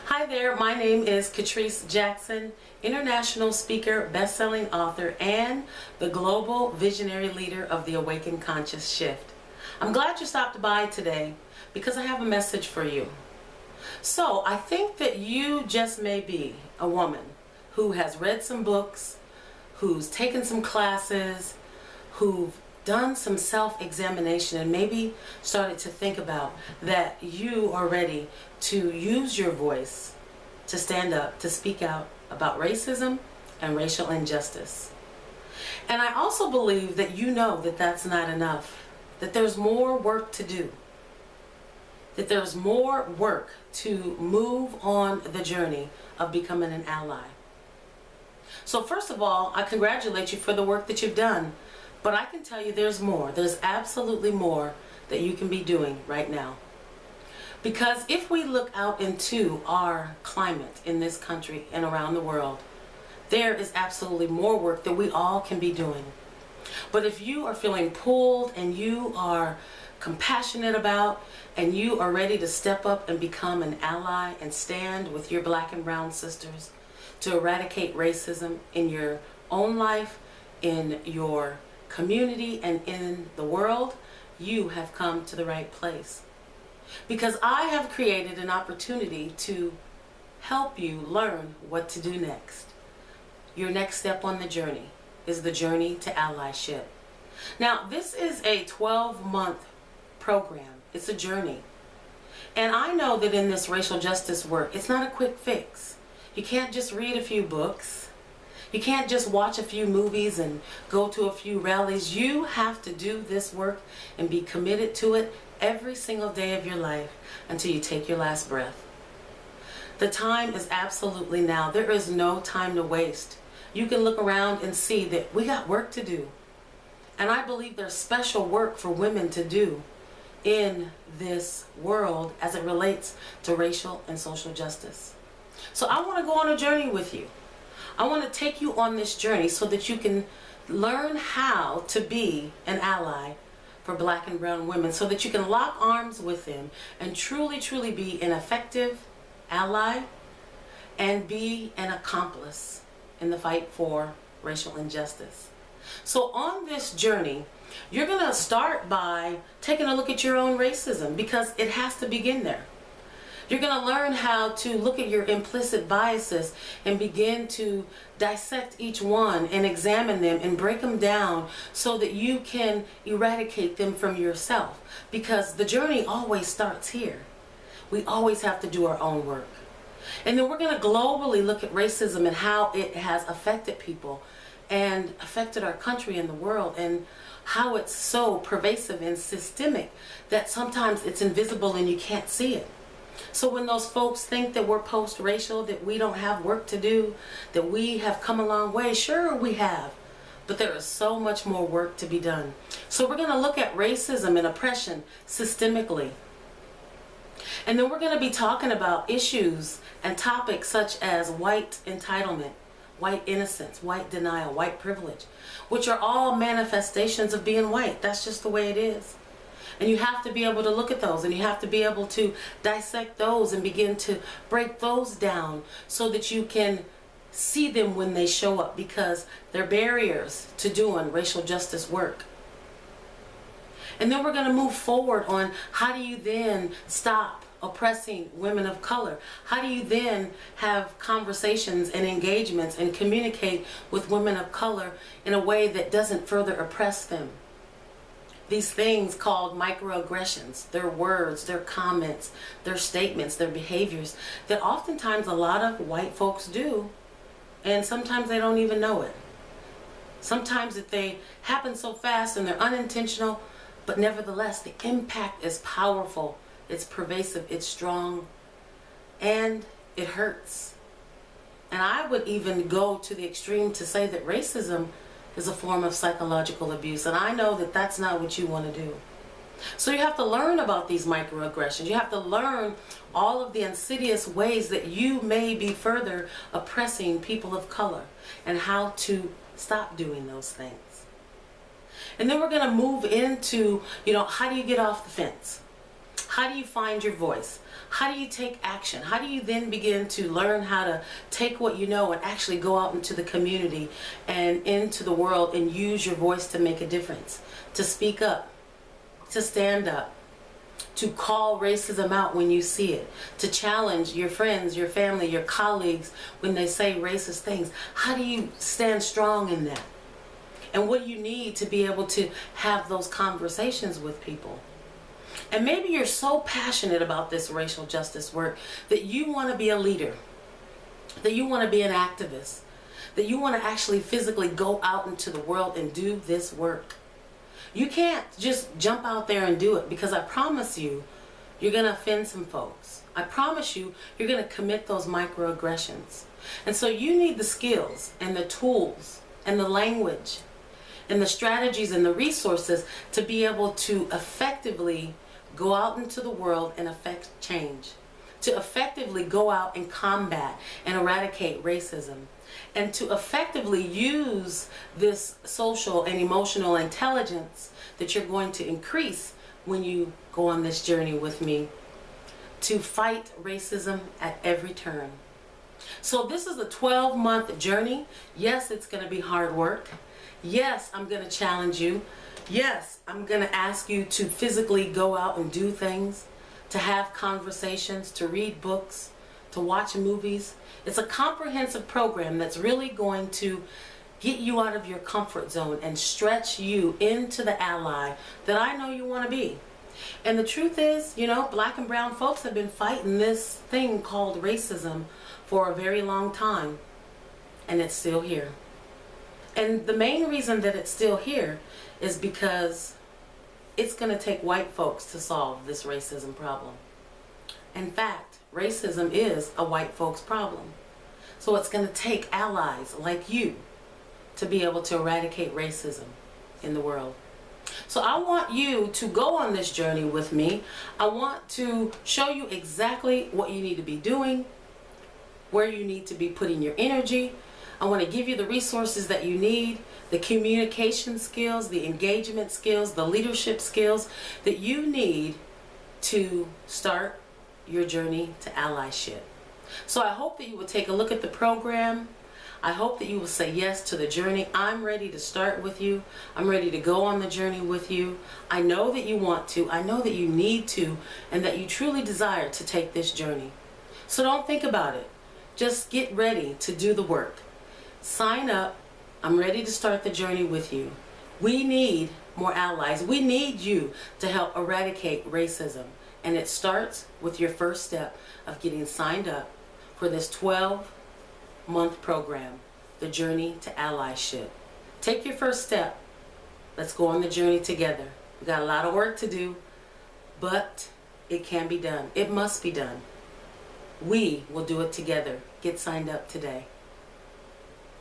Hi there, my name is Catrice Jackson, international speaker, best-selling author, and the global visionary leader of the Awakened Conscious Shift. I'm glad you stopped by today because I have a message for you. So I think that you just may be a woman who has read some books, who's taken some classes, who've done some self-examination and maybe started to think about that you are ready to use your voice to stand up, to speak out about racism and racial injustice. And I also believe that you know that that's not enough, that there's more work to do, that there's more work to move on the journey of becoming an ally. So first of all, I congratulate you for the work that you've done. But I can tell you there's more. There's absolutely more that you can be doing right now. Because if we look out into our climate in this country and around the world, there is absolutely more work that we all can be doing. But if you are feeling pulled and you are compassionate about and you are ready to step up and become an ally and stand with your black and brown sisters to eradicate racism in your own life, in your community, and in the world, you have come to the right place. Because I have created an opportunity to help you learn what to do next. Your next step on the journey is the journey to allyship. Now, this is a 12-month program. It's a journey. And I know that in this racial justice work, it's not a quick fix. You can't just read a few books. You can't just watch a few movies and go to a few rallies. You have to do this work and be committed to it every single day of your life until you take your last breath. The time is absolutely now. There is no time to waste. You can look around and see that we got work to do. And I believe there's special work for women to do in this world as it relates to racial and social justice. So I want to go on a journey with you. I want to take you on this journey so that you can learn how to be an ally for black and brown women, so that you can lock arms with them and truly, truly be an effective ally and be an accomplice in the fight for racial injustice. So on this journey, you're going to start by taking a look at your own racism, because it has to begin there. You're going to learn how to look at your implicit biases and begin to dissect each one and examine them and break them down so that you can eradicate them from yourself. Because the journey always starts here. We always have to do our own work. And then we're going to globally look at racism and how it has affected people and affected our country and the world, and how it's so pervasive and systemic that sometimes it's invisible and you can't see it. So when those folks think that we're post-racial, that we don't have work to do, that we have come a long way, sure we have, but there is so much more work to be done. So we're going to look at racism and oppression systemically. And then we're going to be talking about issues and topics such as white entitlement, white innocence, white denial, white privilege, which are all manifestations of being white. That's just the way it is. And you have to be able to look at those, and you have to be able to dissect those and begin to break those down so that you can see them when they show up, because they're barriers to doing racial justice work. And then we're going to move forward on how do you then stop oppressing women of color? How do you then have conversations and engagements and communicate with women of color in a way that doesn't further oppress them? These things called microaggressions, their words, their comments, their statements, their behaviors that oftentimes a lot of white folks do, and sometimes they don't even know it. Sometimes that they happen so fast and they're unintentional, but nevertheless the impact is powerful, it's pervasive, it's strong, and it hurts. And I would even go to the extreme to say that racism is a form of psychological abuse, and I know that that's not what you want to do. So you have to learn about these microaggressions. You have to learn all of the insidious ways that you may be further oppressing people of color and how to stop doing those things. And then we're going to move into, how do you get off the fence? How do you find your voice? How do you take action? How do you then begin to learn how to take what you know and actually go out into the community and into the world and use your voice to make a difference, to speak up, to stand up, to call racism out when you see it, to challenge your friends, your family, your colleagues when they say racist things? How do you stand strong in that? And what do you need to be able to have those conversations with people? And maybe you're so passionate about this racial justice work that you want to be a leader, that you want to be an activist, that you want to actually physically go out into the world and do this work. You can't just jump out there and do it, because I promise you, you're going to offend some folks. I promise you, you're going to commit those microaggressions. And so you need the skills and the tools and the language and the strategies and the resources to be able to effectively go out into the world and affect change, to effectively go out and combat and eradicate racism, and to effectively use this social and emotional intelligence that you're going to increase when you go on this journey with me to fight racism at every turn. So this is a 12-month journey. Yes, it's going to be hard work. Yes, I'm going to challenge you. Yes, I'm going to ask you to physically go out and do things, to have conversations, to read books, to watch movies. It's a comprehensive program that's really going to get you out of your comfort zone and stretch you into the ally that I know you want to be. And the truth is, you know, black and brown folks have been fighting this thing called racism for a very long time, and it's still here. And the main reason that it's still here is because it's going to take white folks to solve this racism problem. In fact, racism is a white folks problem. So it's going to take allies like you to be able to eradicate racism in the world. So I want you to go on this journey with me. I want to show you exactly what you need to be doing, where you need to be putting your energy. I want to give you the resources that you need, the communication skills, the engagement skills, the leadership skills that you need to start your journey to allyship. So I hope that you will take a look at the program. I hope that you will say yes to the journey. I'm ready to start with you. I'm ready to go on the journey with you. I know that you want to. I know that you need to, and that you truly desire to take this journey. So don't think about it. Just get ready to do the work. Sign up. I'm ready to start the journey with you. We need more allies. We need you to help eradicate racism. And it starts with your first step of getting signed up for this 12-month program, the Journey to Allyship. Take your first step. Let's go on the journey together. We've got a lot of work to do, but it can be done. It must be done. We will do it together. Get signed up today.